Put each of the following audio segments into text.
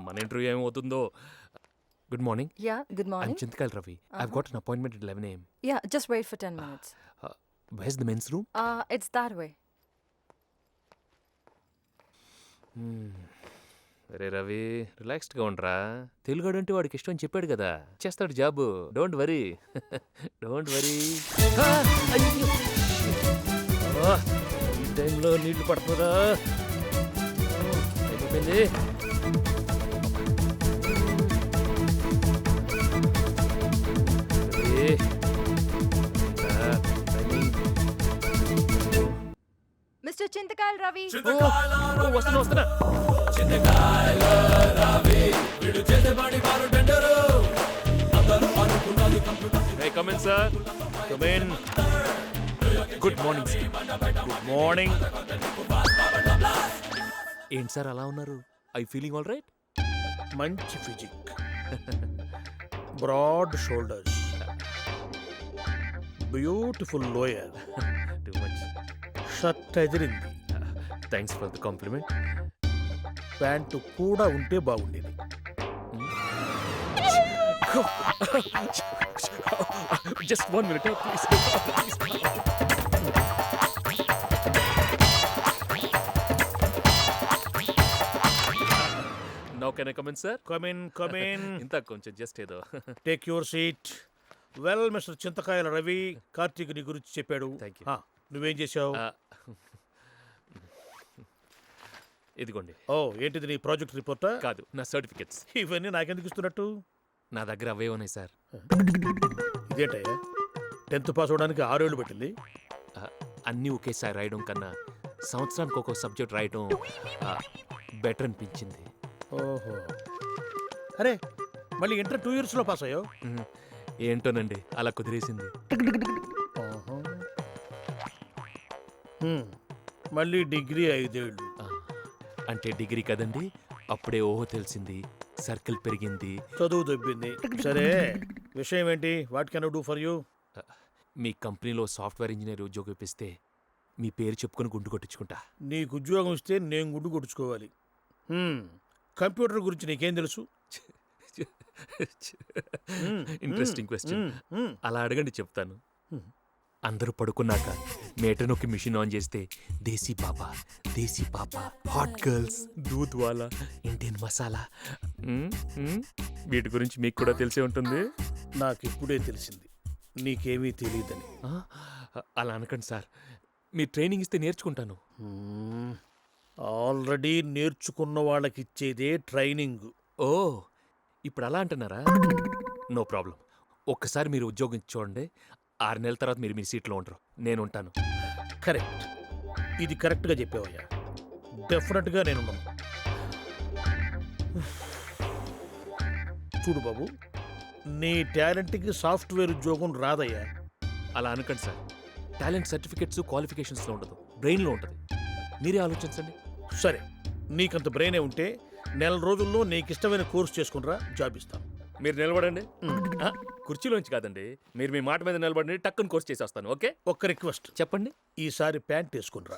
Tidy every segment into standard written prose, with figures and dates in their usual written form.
మన ఇంటర్వ్యూ ఏమవుతుందో. Good morning. Yeah, good I'm morning. Chintakal Ravi. I've got an appointment at 11 a.m. Yeah, just wait for 10 minutes. Where's the men's room? It's that way. అరే రవి, రిలాక్స్డ్గా ఉండరా. తెలుగాడు అంటే వాడికి ఇష్టం అని చెప్పాడు కదా, చేస్తాడు job. Don't worry. Don't worry. ఈ టైంలో నీళ్లు పడుతుందా? అయిపోయింది. Mr. Chintakal Ravi. వస్తున్నా. Hey, come in, sir. Come in. Good morning, sir. Good morning. ఏంటి సార్ అలా ఉన్నారు? I feeling all right? మంచి physique, broad shoulders, beautiful lower, too much. Shirt ఎదిరింది, thanks for the compliment. Pant కూడా ఉంటే బాగుండేది. Just 1 minute, please. Now can I come in, sir? Come in. ఇంత కొంచెం జస్ట్ ఏదో. Take your seat. Well mister Chintakayala Ravi, Karthik నీ గురించి చెప్పాడు. Thank you. నువ్వేం చేసావు? ఇదిగోండి. ఏంటిది, నీ ప్రాజెక్ట్ రిపోర్టా? కాదు, నా సర్టిఫికెట్స్. ఇవన్నీ నాకెందుకు ఇస్తున్నట్టు? నా దగ్గర అవే ఉన్నాయి సార్. ఇదేంటయ్యా, 10th పాస్ అవడానికి 6 ఏళ్ళు పట్టింది. అన్నీ ఒకేసారి రాయడం కన్నా సంవత్సరానికి ఒక్కో సబ్జెక్ట్ రాయడం బెటర్ అనిపించింది. ఓహో, అరే మళ్ళీ ఇంటర్ 2 yearsలో పాస్ అయ్యావు? ఏంటోనండి, అలా కుదిరేసింది. మళ్ళీ డిగ్రీ 5 ఏళ్ళు. అంటే డిగ్రీ కదండి, అప్పుడే ఓహో తెలిసింది, సర్కిల్ పెరిగింది, చదువు దొబ్బింది. సరే, విషయం ఏంటి? What can I do for you? మీ కంపెనీలో సాఫ్ట్వేర్ ఇంజనీర్ ఉద్యోగం ఇప్పిస్తే మీ పేరు చెప్పుకొని గుండు కొట్టించుకుంటా. నీకు ఉద్యోగం ఇస్తే నేను గుండు కొట్టుకోవాలి. కంప్యూటర్ గురించి నీకేం తెలుసు? Interesting question. అలా అడగండి, చెప్తాను. అందరూ పడుకున్నాక మీటర్ నొక్కి మిషన్ ఆన్ చేస్తే దేశీ పాపా, హాట్ గర్ల్స్, దూద్ వాలా, ఇండియన్ మసాలా, వీటి గురించి మీకు కూడా తెలిసే ఉంటుంది. నాకు ఇప్పుడే తెలిసింది నీకేమీ తెలియదని. అలా అనకండి సార్, మీరు ట్రైనింగ్ ఇస్తే నేర్చుకుంటాను. ఆల్రెడీ నేర్చుకున్న వాళ్ళకి ఇచ్చేదే ట్రైనింగ్. ఓ, ఇప్పుడు అలా అంటున్నారా? No problem. ఒక్కసారి మీరు ఉద్యోగం చూడండి, 6 నెలల తర్వాత మీరు మీ సీట్లో ఉండరు, నేను ఉంటాను. కరెక్ట్, ఇది కరెక్ట్గా చెప్పావయ్యా. డెఫినెట్గా నేనున్నాను. చూడు బాబు, నీ టాలెంట్కి సాఫ్ట్వేర్ ఉద్యోగం రాదయ్యా. అలా అనకండి సార్, టాలెంట్ సర్టిఫికెట్స్ క్వాలిఫికేషన్స్లో ఉండదు, బ్రెయిన్లో ఉంటుంది. మీరే ఆలోచించండి. సరే, నీకంత బ్రెయినే ఉంటే 4 రోజుల్లో నీకు ఇష్టమైన కోర్స్ చేసుకునిరా, జాబ్ ఇస్తాను. మీరు నిలబడండి. కుర్చీలోంచి కాదండి, మీరు మీ మాట మీద నిలబడండి, టక్కుని కోర్స్ చేసేస్తాను. ఓకే? ఒక్క రిక్వెస్ట్ చెప్పండి. ఈసారి ప్యాంట్ వేసుకునిరా.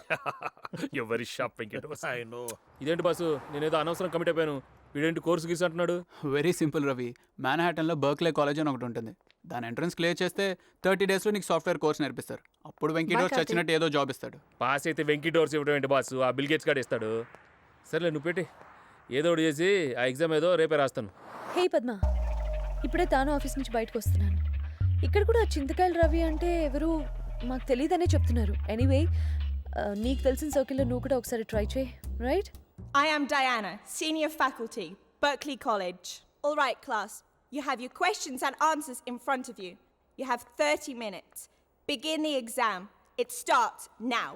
ఎవరి షాప్ వెంకట. I know. ఇదేంటి బాసు, నేనేదో అనవసరం కమిట్ అయిపోయాను. వీడేంటి కోర్సు గీసి అంటున్నాడు? వెరీ సింపుల్ రవి, మ్యాన్హాటన్లో బర్క్లే కాలేజ్ అని ఒకటి ఉంటుంది. దాని ఎంట్రన్స్ క్లియర్ చేస్తే 30 daysలో నీకు సాఫ్ట్వేర్ కోర్స్ నేర్పిస్తారు. అప్పుడు వెంకీ డోర్స్ చచ్చినట్టు ఏదో జాబ్ ఇస్తాడు. పాస్ అయితే వెంకీ డోర్స్ ఇవ్వడం ఏంటి బాసు, ఆ బిల్ గేట్స్ కార్డు ఇస్తాడు. సరేలే, నువ్వు పెట్టి ఏదో ఒకటి చేసి ఆ ఎగ్జామ్ ఏదో రేపే రాస్తాను. హే పద్మ, ఇప్పుడే తాను ఆఫీస్ నుంచి బయటకు వస్తున్నాను. ఇక్కడ కూడా చింతకాయల రవి అంటే ఎవరు మాకు తెలియదనే చెప్తున్నారు. ఎనీవే, నీకు తెలిసిన సర్కిల్లో నువ్వు కూడా ఒకసారి ట్రై చేయి, right? I am Diana, Senior Faculty, Berkeley College. All right, class. You have your questions and answers in front of you. You have 30 minutes. Begin the exam. It starts now.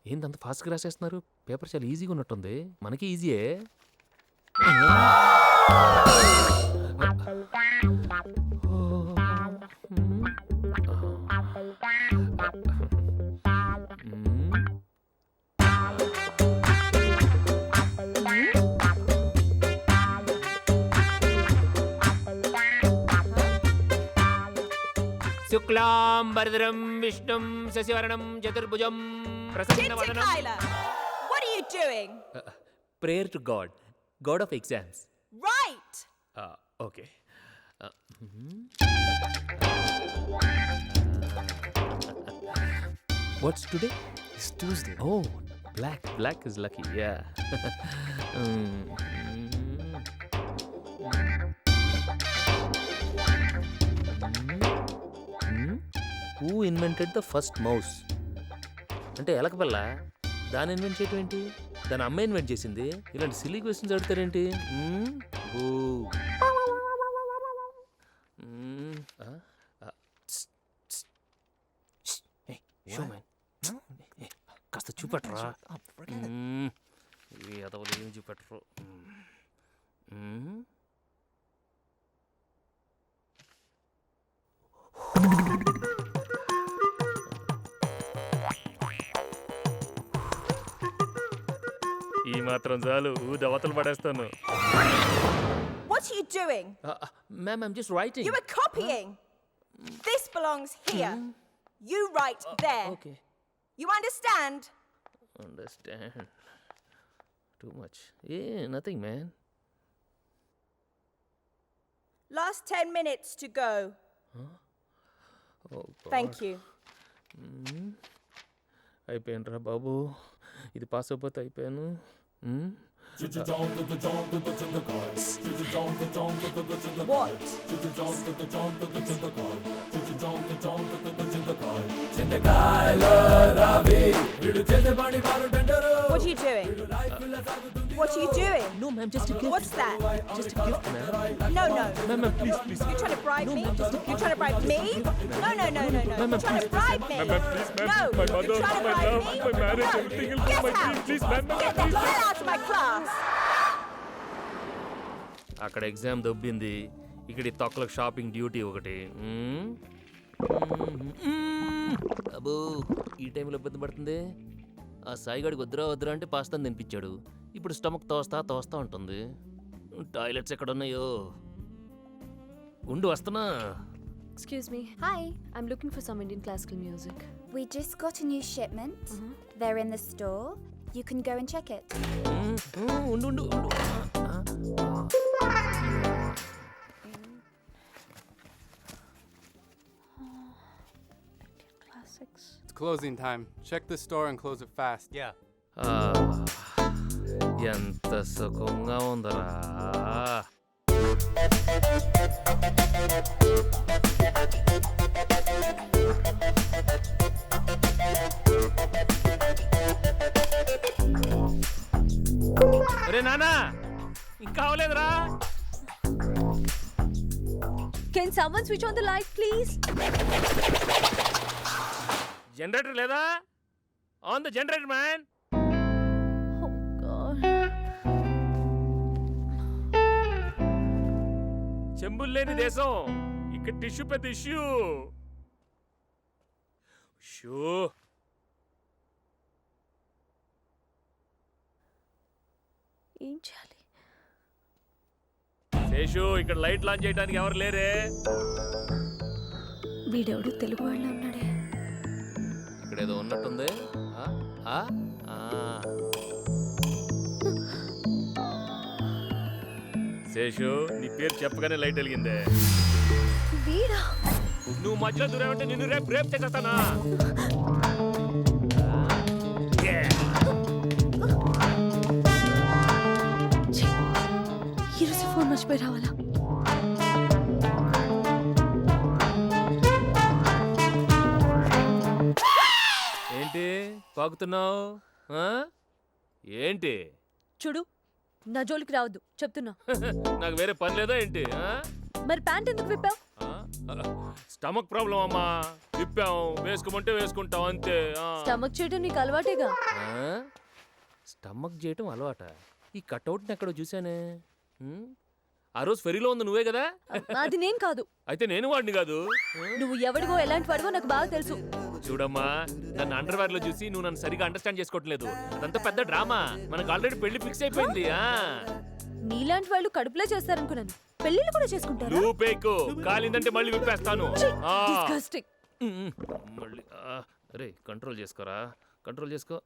ఏందంత ఫాస్ట్గా రాసేస్తున్నారు? Paper చాలా ఈజీగా ఉన్నట్టుంది. మనకి ఈజీయే. శుక్లాం వరదరం విష్ణుం శశివర్ణం చతుర్భుజం ప్రసన్నవదనం. Tyler, what are you doing? Prayer to god of exams. Right! Okay. What's today? It's Tuesday. Oh, black is lucky, yeah. Who invented the first mouse? అంటే ఎలకపిల్ల దాన్ని ఇన్వెంట్ చేయటం ఏంటి? దాని అమ్మ ఇన్వెంట్ చేసింది. ఇలాంటి సిల్లీ క్వశ్చన్స్ అడుగుతారేంటి? కాస్త చూపెట్టరా. ఎదవలు ఏం చూపెట్టరు. ఈ మాత్రం చాలు దవతలు పడేస్తాను. What are you doing? Ma'am, I'm just writing. You were copying. This belongs here. You write there. Okay. You understand? Understand. Too much. Nothing, man. Last 10 minutes to go. Oh, God. Thank you. అయిపోయానురా బాబు. ఇది pass అయిపోతే అయిపోయాను. What? What are you doing? What are you doing? No, ma'am, just a gift. What's that? Just a gift, ma'am. No, no. Ma'am, please. You're trying to bribe me? You're trying to bribe me? No. You're trying to bribe me? Please, ma'am. No. My You're mother, trying to my bribe love, me? my marriage, No. everything will Get be my out. please, ma'am. Get the hell out of my class. అక్కడ exam దొబ్బింది. ఇక్కడ ఈ తొక్కలకు shopping duty ఒకటి. అబ్బో, ఈ టైంలో ఇబ్బంది పడుతుంది. ఆ సాయిగాడికి వద్దురా అంటే పాస్తాను తినిపించాడు. ఇప్పుడు స్టమక్ తోస్తా ఉంటుంది. టాయిలెట్స్ ఎక్కడ ఉన్నాయో ఉండి వస్తున్నా. Excuse me. Hi, I'm looking for some Indian classical music. we just got a new shipment. They're in the store. You can go and check it. ఉండు. Classics. It's closing time. Check the store and close it fast. Yeah. ఎంత సుఖంగా ఉందరా. అరే నానా, ఇంకా అవలేదురా. Can someone switch on the light, please? Generator లేదా? On the generator man. Oh God. చెంబులు లేని దేశం. ఇక్కడ టిష్యూ పెద్ద ఇష్యూ. ఏం చేయాలి? శేషు, ఇక్కడ లైట్ లాంచ్ చేయడానికి ఎవరు లేరే? వీడెవడు తెలుగు వాళ్ళ ఉన్నాడే. ఇక్కడ ఏదో ఉన్నట్టుంది. శేషు, నీ పేరు చెప్పగానే లైట్ వెలిగిందే. వీడా? నువ్వు మధ్యలో దూరేమంటే నిన్ను రేపు చేసేస్తానా? ఈరోజు ఫోన్ మర్చిపోయి రావాలా? ఏంటి పాకుతున్నావు? ఏంటి? చూడు, నా జోలికి రావద్దు చెప్తున్నా. నాకు వేరే పని లేదా ఏంటి? మరి ప్యాంట్ ఎందుకు విప్పావు? స్టమక్ ప్రాబ్లం అమ్మా. విప్పాం, వేసుకోమంటే వేసుకుంటాం అంతే. స్టమక్ చేయడం నీకు అలవాటేగా. స్టమక్ చేయటం అలవాట? ఈ కట్అవుట్ని ఎక్కడో చూసానే. ఆ రోజు ఫెరీలో ఉంది నువ్వే కదా? అది నేను కాదు. అయితే నేను వాడిని కాదు. నువ్వు ఎవడిగో ఎలాంటి వాడిగో నాకు బాగా తెలుసు. చూడమ్మా, నన్ను అండర్వేర్ లో చూసి నువ్వు నన్ను సరిగా అండర్స్టాండ్ చేసుకోవట్లేదు. అదంతా పెద్ద డ్రామా. మనకు ఆల్రెడీ పెళ్లి ఫిక్స్ అయిపోయింది. నీలాంటి వాళ్ళు కడుపులో చేస్తారనుకున్నాను. పెళ్ళిళ్ళు కూడా చేసుకుంటారు. లూపేకు కాలిందంటే మళ్ళీ విప్పేస్తాను. మళ్ళీ అరే, కంట్రోల్ చేసుకోరా, కంట్రోల్ చేసుకో.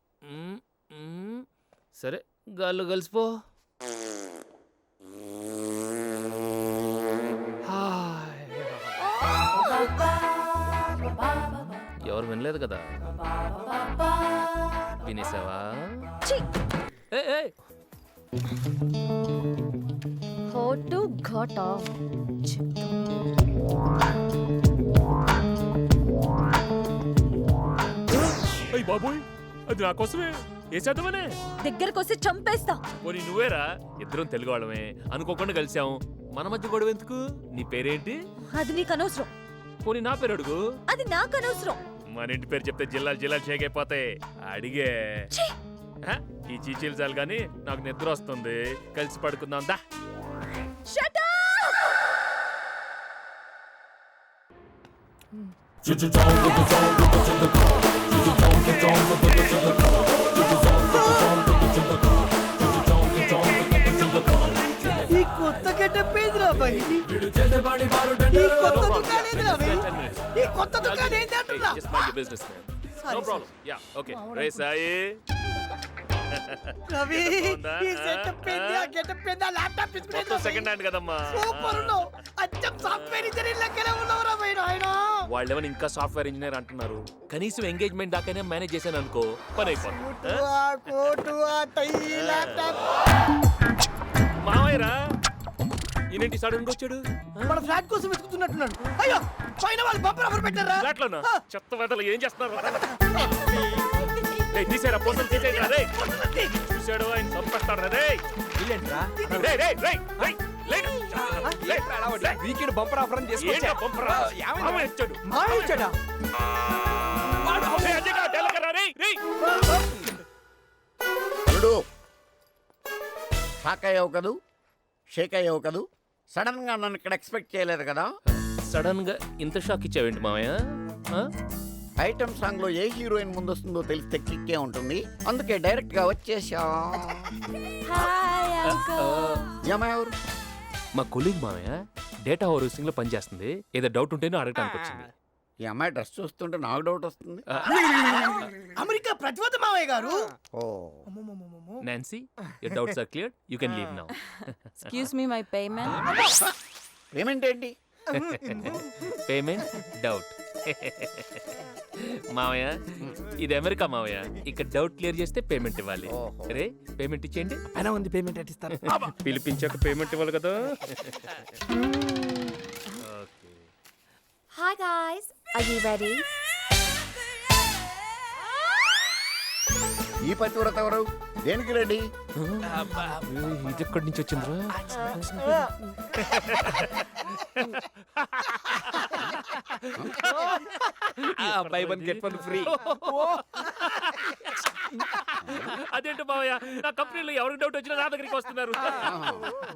సరే, గాల్లో కలిసిపో. హాయ్. ఎవరు వినలేదు కదా? వినేసావా? హాట్ ఘాటా అయ్య బాబోయ్, అది నా కోసమే వేసేద్దామనే. దగ్గరకు వస్తే చంపేస్తా. పోనీ నువ్వేరా, ఇద్దరం తెలుగు వాళ్ళమే అనుకోకుండా కలిసాం, మన మధ్య గొడవ ఎందుకు? నీ పేరేంటి? అది నీకు అనవసరం. పోనీ నా పేరు అడుగు. అది నాకు అనవసరం. మన ఇంటి పేరు చెప్తే జిల్లాలు జిల్లాలు షేక్ అయిపోతాయి. అడిగే హ? ఈ చీచీలు చాలు గాని నాకు నిద్ర వస్తుంది, కలిసి పడుకుందాం దా. Shut up! ఈ కొత్త గెటప్ ఏందిరా భయ్? ఈ కొత్త దుకాణం ఏందిరా భయ్? ఈ కొత్త దుకాణం ఏంది అంటున్నా? Just mind your business, man. No problem. Yeah, okay. రే సాయి. రవి, బాగుందా? ఈ సెటప్ ఏంది? ఆ గెటప్ ఏంది? ఆ ల్యాప్టాప్ మొత్తం తీసుకునేది సెకండ్ హ్యాండ్ కదమ్మా. సూపర్ ఉన్నావు. అచ్చం సాఫ్ట్వేర్ ఇంజనీర్ లెక్కనే ఉన్నావురా భయ్ నాయనా. వాళ్ళేమని ఇంకా సాఫ్ట్వేర్ ఇంజనీర్ అంటున్నారు. కనీసం ఎంగేజ్మెంట్ దాకానే మేనేజ్ చేశాను అనుకో, పని అయిపోతుంది. ఆ కోటు, ఆ టై, ల్యాప్టాప్. మావయ్యరా, ఈయనేంటి సడన్ గా వచ్చాడు? మన ఫ్లాట్ కోసం వెతుకుతున్నట్టున్నాడు. అయ్యో, పైన వాళ్ళు బంపర్ ఆఫర్ పెట్టారా? ఫ్లాట్లోనా? చెత్త వెదలు ఏం చేస్తున్నారు? తీసారా పోస్టులు తీసేయరా రే. చూసాడు ఆయన చంపేస్తాడు రే. వీకెండ్ బంపర్ ఆఫర్ అని చేసుకొచ్చా. మావిచ్చాడా? అల్లుడు, షాక్ అయ్యావు కదూ, షేక్ అయ్యావు కదూ. సడన్ గా నన్ను ఇక్కడ ఎక్స్పెక్ట్ చేయలేదు కదా. సడన్ గా ఇంత షాక్ ఇచ్చావేంటి మావయ్య? ఐటమ్ సాంగ్ లో ఏ హీరోయిన్ ముందు వస్తుందో తెలిస్తే కిక్కే ఉంటుంది, అందుకే డైరెక్ట్ గా వచ్చేసా. ఎవరు? మా కొలీగ్ మావయ్య డేటా ఓవర్సింగ్ లో పనిచేస్తుంది. ఏదో డౌట్ ఉంటేనే అడగటానికి వచ్చింది. ఈ అమ్మాయి డ్రెస్ చూస్తుంటే నాకు డౌట్ వస్తుంది. అమెరికా ప్రతివత మావయ్య గారు. ఓ, Nancy, your doubts are cleared. You can leave now. Excuse me, my payment. Payment ఏంటి? Payment doubt. మావయ్య, ఇది అమెరికా మావయ్య. ఇక్కడ డౌట్ క్లియర్ చేస్తే పేమెంట్ ఇవ్వాలి. రే, పేమెంట్ ఇచ్చేయండి. ఎలా ఉంది పేమెంట్ ఎట్టిస్తారు? పిలిపించాక పేమెంట్ ఇవ్వాలి కదా. Hi guys, are you ready? ఈ పతివ్రత ఎవరు? దేనికి రెడీ? ఇది ఎక్కడి నుంచి వచ్చిందిరా? By one get one free. అదేంటి మావయ్య, నా కంపెనీలో ఎవరికి డౌట్ వచ్చినా నా దగ్గరికి వస్తున్నారు.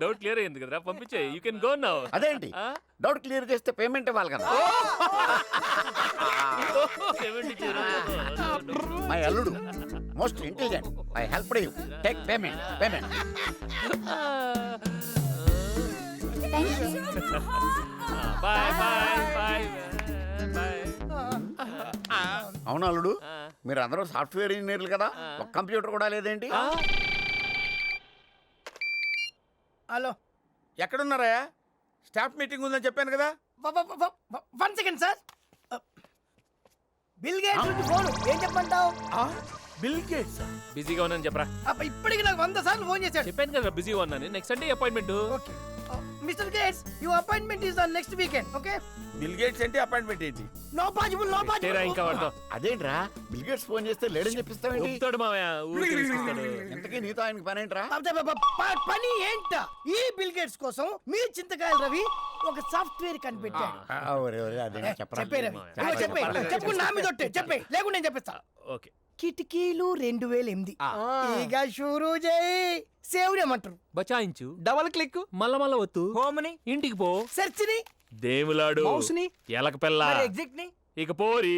డౌట్ క్లియర్ అయింది కదరా, పంపించే. You can go now. అదేంటి డౌట్ క్లియర్ చేస్తే పేమెంట్ ఇవ్వాలి కదా. మై అల్లుడు most intelligent. I help you. Take payment. Thank you. Bye bye bye bye. అవును అల్లుడు, మీరు అందరూ సాఫ్ట్వేర్ ఇంజనీర్లు కదా, ఒక కంప్యూటర్ కూడా లేదేంటి? హలో, ఎక్కడున్నారా? స్టాఫ్ మీటింగ్ ఉందని చెప్పాను కదా. 1 సెకండ్ సార్. బిల్ గేట్స్ నుంచి ఫోన్. ఏం చెప్పమంటావు? Bill gates. బిజీగా ఉన్నాను చెప్పరా. ఇప్పటికి నాకు 100 సార్లు ఫోన్ చేశాడు. చెప్పాను కదా బిజీగా ఉన్నాను. Next Sunday appointment. Okay mister gates, your appointment is on next weekend. Okay, bill gates ఏంటి, అపాయింట్మెంట్ ఏంటి? నో పాజిబుల్, నో తేరా ఇంకా పాజిబుల్. వాడతాం. అదేంట్రా, బిల్ గేట్స్ ఫోన్ చేస్తే లేడని చెప్పిస్తావేంటి? చెప్తాడు మావయ్య, ఊరికి తీసుకొస్తాడు. ఇంతకీ నీతో ఆయనకి పని ఏంట్రా? పని ఏంట? ఈ బిల్ గేట్స్ కోసం మీ చింతకాయలు రవి ఒక సాఫ్ట్వేర్ కనిపెట్టాడు. అదే చెప్పరా. చెప్పే రవి, చెప్పు. నా మీద ఒట్టే చెప్పే, లేకుండా నేను చెప్పేస్తా. ఓకే. కిటికీలు 2008. ఇక షురూ చేయి. సేవ్ చేయమంటారు. బచాయించు. Double click. మల్ల మల్ల వత్తు. హోమ్ ని. ఇంటికి పో. సెర్చ్ ని. దేవులాడు. మౌస్ ని. ఎలక పిల్ల. ఎగ్జిట్ ని. ఇక పోరి.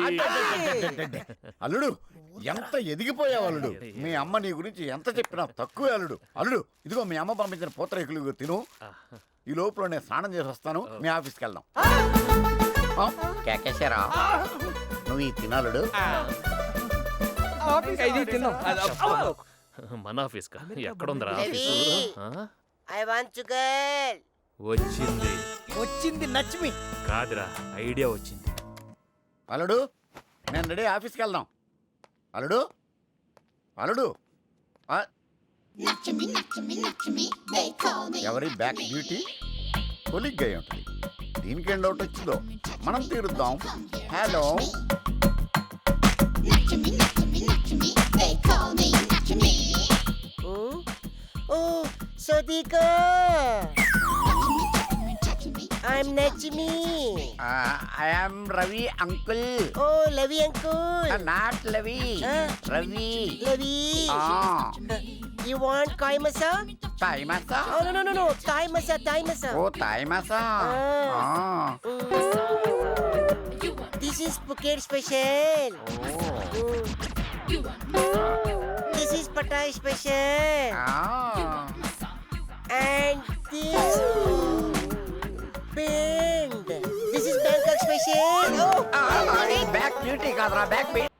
అల్లుడు ఎంత ఎదిగిపోయావు అల్లుడు. మీ అమ్మ నీ గురించి ఎంత చెప్పినా తక్కువే అల్లుడు. అల్లుడు, ఇదిగో మీ అమ్మ పంపించిన పూతరేకులు తిను. ఈ లోపల నేను స్నానం చేసి వస్తాను. మీ ఆఫీస్కి వెళ్దాం. కేకేశారా నువ్వు ఈ తినాలుడు. మన ఆఫీస్ కా ఎక్కడుందిరా ఆఫీసు ఆ? I want to girl. వచ్చింది వచ్చింది నచ్మి. కాదురా ఐడియా వచ్చింది. అల్లుడు నేను రెడీ, ఆఫీస్కి వెళ్దాం. అల్లుడు అల్లుడు ఆ, ఎవరి బ్యాక్ డ్యూటీ కొలిగ్ అయి ఉంటుంది. దీనికి ఏం డౌట్ వచ్చిందో మనం తీరుద్దాం. హలో ఓ సోదికా. ఐఎమ్ నచ్మి. I am Ravi uncle. Oh Lavi uncle. Not Lavi, Ravi. Lavi. You want Thai masa? తాయి మసా. Oh no. Thai masa, Thai masa. ఓ తాయి మసా. This is Phuket special. This is Pattaya special. And this Bend. This is Bangkok special. Back duty కాదురా, back pain.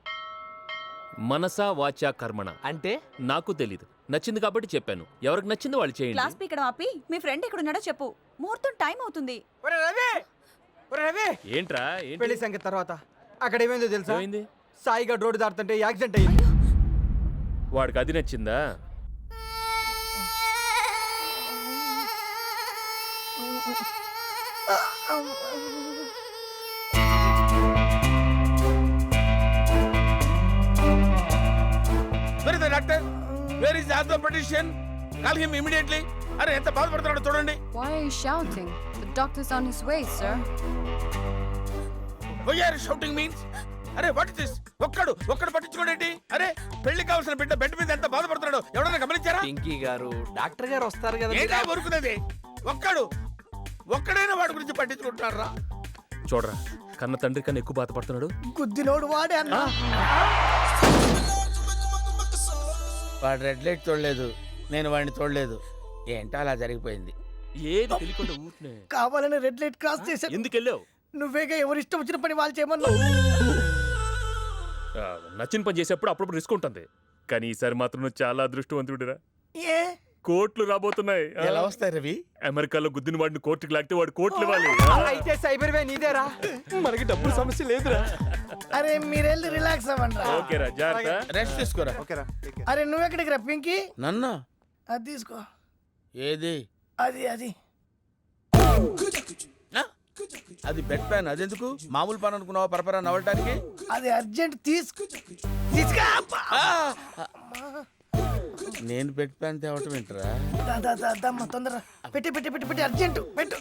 మనసా వాచా కర్మణ అంటే నాకు తెలీదు. నచ్చింది కాబట్టి చెప్పాను. ఎవరికి నచ్చింది వాళ్ళు చేయండి. క్లాస్ పీకడం ఆపి మీ ఫ్రెండ్ ఎక్కడున్నాడో చెప్పు. ముహూర్తం టైం అవుతుంది. ఒరే రవి, ఒరే రవి, ఏంట్రా ఏంటి? పెళ్లి సంగతి తర్వాత అక్కడ ఏమైందో తెలుసా? ఏమైంది? సాయిగా రోడ్డు దాటుతుంటే యాక్సిడెంట్ అయ్యింది. వాడికి అది నచ్చిందా? Where is the doctor? Where is the orthopedician? Call him immediately. అరే ఎంత బాధపడుతున్నాడో చూడండి. Why are you shouting? The doctor's on his way, sir. Why are you shouting means? అరే వాట్ ఇస్ దిస్? ఒక్కడు పట్టించుకోడేంటి? అరే పెళ్లి కావాల్సిన బిడ్డ బెడ్ మీద ఎంత బాధపడుతున్నాడో ఎవరైనా గమనించారా? పింకీ గారు, డాక్టర్ గారు వస్తారు కదా. ఏంటా ఊరుకునేది? ఒక్కడైనా వాడి గురించి పట్టించుకుంటున్నారా? చూడరా, కన్న తండ్రి కన్నా ఎక్కువ బాధపడుతున్నాడు. గుద్దినోడు వాడే అన్న. వాడు రెడ్ లైట్ తోడలేదు, నేను వాడిని తోడలేదు. ఏంటో అలా జరిగిపోయింది. ఏది తెలియకుండా ఊరినే కావాలని రెడ్ లైట్ క్రాస్ చేశాను. ఎందుకెళ్ళావు? నువ్వేగా ఎవరు ఇష్టం వచ్చిన పని వాళ్ళు చేయమన్నావు. నచ్చిన పని చేసేప్పుడు అప్పుడప్పుడు రిస్క్ ఉంటుంది. కానీ ఈసారి మాత్రం నువ్వు చాలా అదృష్టవంతుడిరా. ఏ కోట్లు రాబోతున్నాయి. ఎలా వస్తాయి రవి? అమెరికాలో గుద్దిన వాడిని కోర్టుకి లాగితే వాడు కోట్లు ఇవ్వాలి. అయితే సైబర్ వే నీదేరా, మనకి డబ్బులు సమస్య లేదురా. అరే మీరెళ్ళి రిలాక్స్ అవ్వండి. ఓకేరా, జాగ్రత్త. రెస్ట్ తీసుకోరా. అరే నువ్వెక్కడికి రా పింకీ? నన్ను అది తీసుకో. ఏది? అది అది బెడ్ ప్యాన్. అదెందుకు? మామూలు పని అనుకున్నావా పరపరా నవ్వటానికి? అది అర్జెంట్ తీసుకో. నేను బెడ్ ప్యాన్ తేవటం ఏంటరా? తొందర పెట్టి అర్జెంట్ పెట్టు.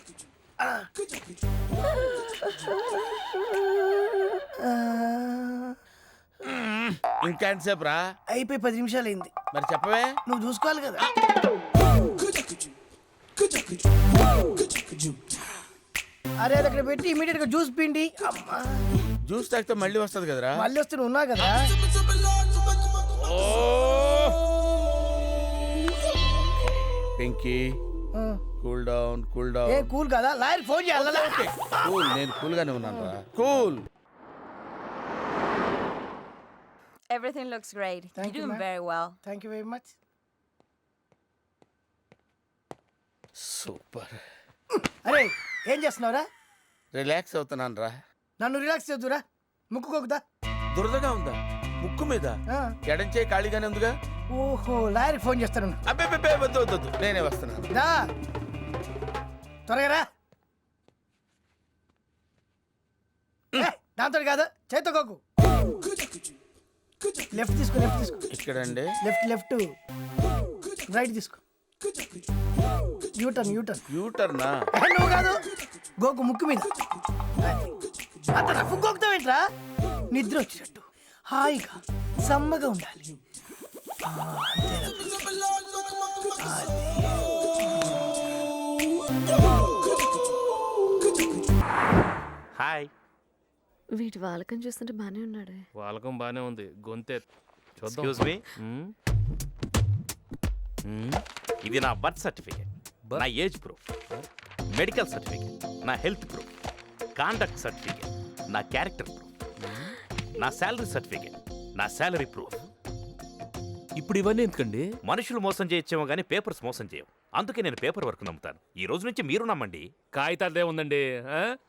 ఇంకెంతసేపు రా? అయిపోయి 10 నిమిషాలు అయింది. మరి చెప్పవే? నువ్వు చూసుకోవాలి కదా. అరే అది అక్కడ పెట్టి ఇమీడియట్ గా జ్యూస్ పిండి. జ్యూస్ తాగితే మళ్ళీ వస్తుంది కదరా? మళ్ళీ వస్తే నువ్వు ఉన్నావు కదా. పింకీ కూల్ డౌన్, కూల్ ఏ డౌన్. కూల్ కదా, లాయర్ ఫోన్ చేయాలి. కూల్, నేను కూల్ గానే ఉన్నాను రా. Cool. Everything looks great. Thank You're you, doing ma'am. very well. Thank you very much. Super. అరే ఏం చేస్తున్నావురా? రిలాక్స్ అవుతున్నాను రా. నన్ను రిలాక్స్ చేద్దురా. ముక్కుకోకుదా. దురదగా ఉందా? ముక్కు మీద ఎడం చేయి ఖాళీగానే ఉందిగా. ఓహో లాయర్ ఫోన్ చేస్తాను. అబ్బే వద్దు, నేనే వస్తున్నాను. దా త్వరగా రా. దాంతో కాదు, చేతకోకు. లెఫ్ట్ తీసుకో. ఇక్కడండి. లెఫ్ట్ రైట్ తీసుకో. యూటర్నా? నువ్వు కాదు, గోకు ముక్కు మీద. అంత రఫ్ గోకుతావేంట్రా? నిద్ర వచ్చినట్టు హాయిగా సమ్మగా ఉండాలి. హాయ్. వీటి వాళ్ళకం చూస్తుంటే బానే ఉన్నాడే. వాళ్ళకం బానే ఉంది. గొంతే చూద్దాం. ఎక్స్క్యూజ్ మీ, ఇది నా బర్త్ సర్టిఫికేట్, నా ఏజ్ ప్రూఫ్, మెడికల్ సర్టిఫికేట్, నా హెల్త్ ప్రూఫ్, కాండక్ట్ సర్టిఫికేట్, నా క్యారెక్టర్ ప్రూఫ్, నా శాలరీ సర్టిఫికేట్, నా శాలరీ ప్రూఫ్. ఇప్పుడు ఇవన్నీ ఎందుకండి? మనుషులు మోసం చేయొచ్చేమో కానీ పేపర్స్ మోసం చేయవు. అందుకే నేను పేపర్ వర్క్ నమ్ముతాను. ఈ రోజు నుంచి మీరు నమ్మండి. కాగితాలదే ఉందండి,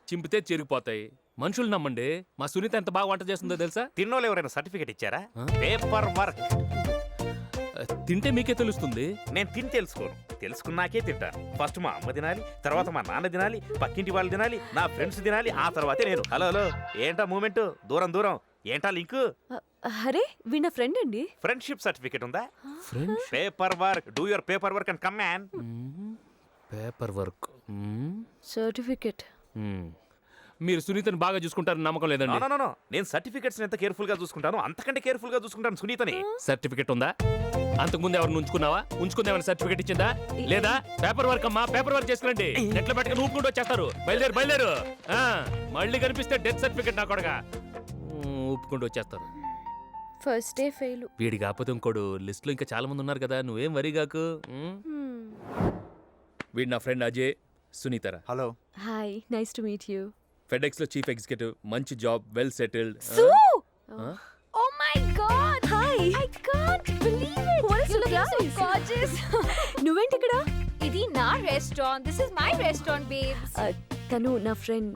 చింపితే చిరిగిపోతాయి. మనుషులు నమ్మండి. మా సునీత ఎంత బాగా వంట చేస్తుందో తెలుసా? తిన్నోళ్ళు ఎవరైనా సర్టిఫికేట్ ఇచ్చారా? Paper work. తింటే మీకే తెలుస్తుంది. నేను తిని తెలుసుకోను, తెలుసుకున్నాకే తింటాను. ఫస్ట్ మా అమ్మ తినాలి, తర్వాత మా నాన్న తినాలి, పక్కింటి వాళ్ళు తినాలి, నా ఫ్రెండ్స్ తినాలి, ఆ తర్వాతే నేను. హలో హలో, ఏంటా మూమెంట్? దూరం దూరం ఏంటా లింక్? అరే వీణ ఫ్రెండ్ అండి. ఫ్రెండ్షిప్ సర్టిఫికేట్ ఉందా? Paper work. Do your paper work and come man. Paper work certificate. మీరు సునీతని బాగా చూసుకుంటారని నమ్మకం లేదండి. నో, నేను సర్టిఫికేట్స్ ఎంత కేర్ఫుల్ గా చూసుకుంటాను, అంతకంటే కేర్ఫుల్ గా చూసుకుంటాను సునీతని. సర్టిఫికెట్ ఉందా? అంతకుముందు ఎవరిని ఉంచుకున్నావా? ఉంచుకుంది ఏమైనా సర్టిఫికెట్ ఇచ్చిందా? లేదా? పేపర్ వర్క్ అమ్మా, పేపర్ వర్క్ చేసుకురండి. నెట్లో పెట్టుకుని ఊపుకుంటూ వచ్చేస్తారు. బయలుదేరు. మళ్ళీ కనిపిస్తే డెత్ సర్టిఫికెట్ నా కొడగా ఊపుకుంటూ వచ్చేస్తారు. First day fail. వీడి కాకపోతే ఇంకోడు లిస్ట్ లో ఇంకా చాలా మంది ఉన్నారు కదా, నువ్వేం వరీ కాకు. వీడు నా ఫ్రెండ్ అజయ్. సునీతరా. Hello. Hi, nice to meet you. FedEx లో చీఫ్ ఎగ్జిక్యూటివ్, మంచి job, well settled. Oh my god! Hi! I can't believe it! What is looking so gorgeous? నువ్వేంటి ఇక్కడ? ఇది నా restaurant. This is my restaurant, babes. తను నా friend.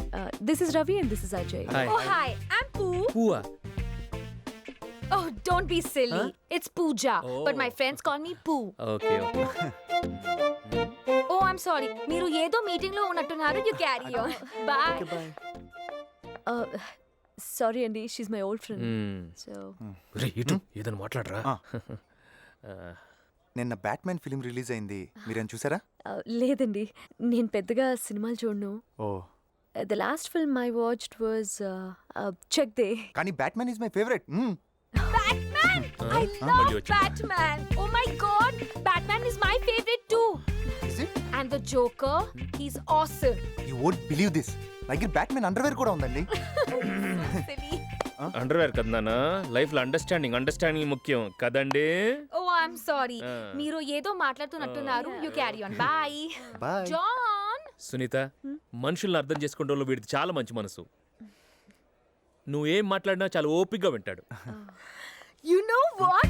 This is Ravi and this is Ajay. Oh hi, I'm Poo. Pooa. Oh, don't be silly. It's Pooja, but my friends call me Poo. Okay. Oh, I'm sorry. మీరు ఏదో meeting లో ఉన్నట్టున్నారు. You carry on. Bye. Sorry అండి, she's my old friend. So ఏదైనా మాట్లాడరా. నిన్న Batman film release అయింది, మీరేం చూసారా? లేదండి, నేను పెద్దగా సినిమాలు చూడను. Oh. The last film I watched was Chak De. కానీ Batman is my favourite. Batman! I love Batman. Oh my god, Batman is my favorite too. Is it? And the Joker, he's awesome. You won't believe this. నా దగ్గర Batman underwear కూడా ఉందండి. Underwear కదా నాన్న, life లో understanding ముఖ్యం కదండి. Oh, I'm sorry. మీరు ఏదో మాట్లాడుతున్నట్టున్నారు. You carry on. Bye. Bye. John. Sunitha, మనుషుల్ని అర్థం చేసుకుంటే వీడిది చాలా మంచి మనసు. నువ్వేం మాట్లాడినా చాలా ఓపిగ్గా వింటాడు. You know what?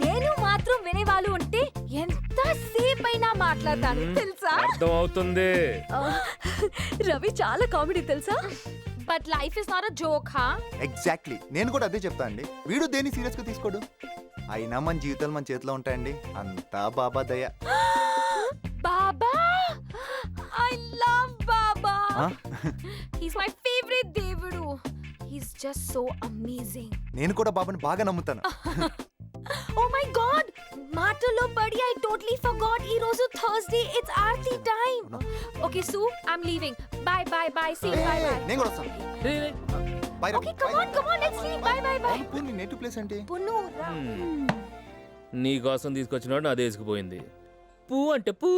నేను మాత్రం వినేవాళ్ళు ఉంటే ఎంత సేపు అయినా మాట్లాడతాను తెలుసా? అర్థం అవుతుంది. రవి చాలా కామెడీ తెలుసా? But life is not a joke, huh? Exactly, నేను కూడా అదే చెప్తా అండి. వీడు దేన్ని సీరియస్ గా తీసుకోడు. అయినా మన జీవితాలు మన చేతిలో ఉంటాయండి. అంతా బాబా దయ. బాబా, I love Baba. He's my favorite దేవుడు. He's just so amazing. నేను కూడా బాబాని బాగా నమ్ముతాను. Oh my god, మాటలో పడి I totally forgot. ఈ రోజు Thursday, it's Aarti time. Okay, Sue, I'm leaving. Bye. See you. Bye. నేను కూడా వస్తాను. By. Okay, come on, let's leave. Bye. నీ నేటివ్ ప్లేస్ ఏంటి? పున్ను రా. నీ కోసం తీసుకొచ్చినాడు, నా దేశకుపోయింది. పూ అంటే పూ.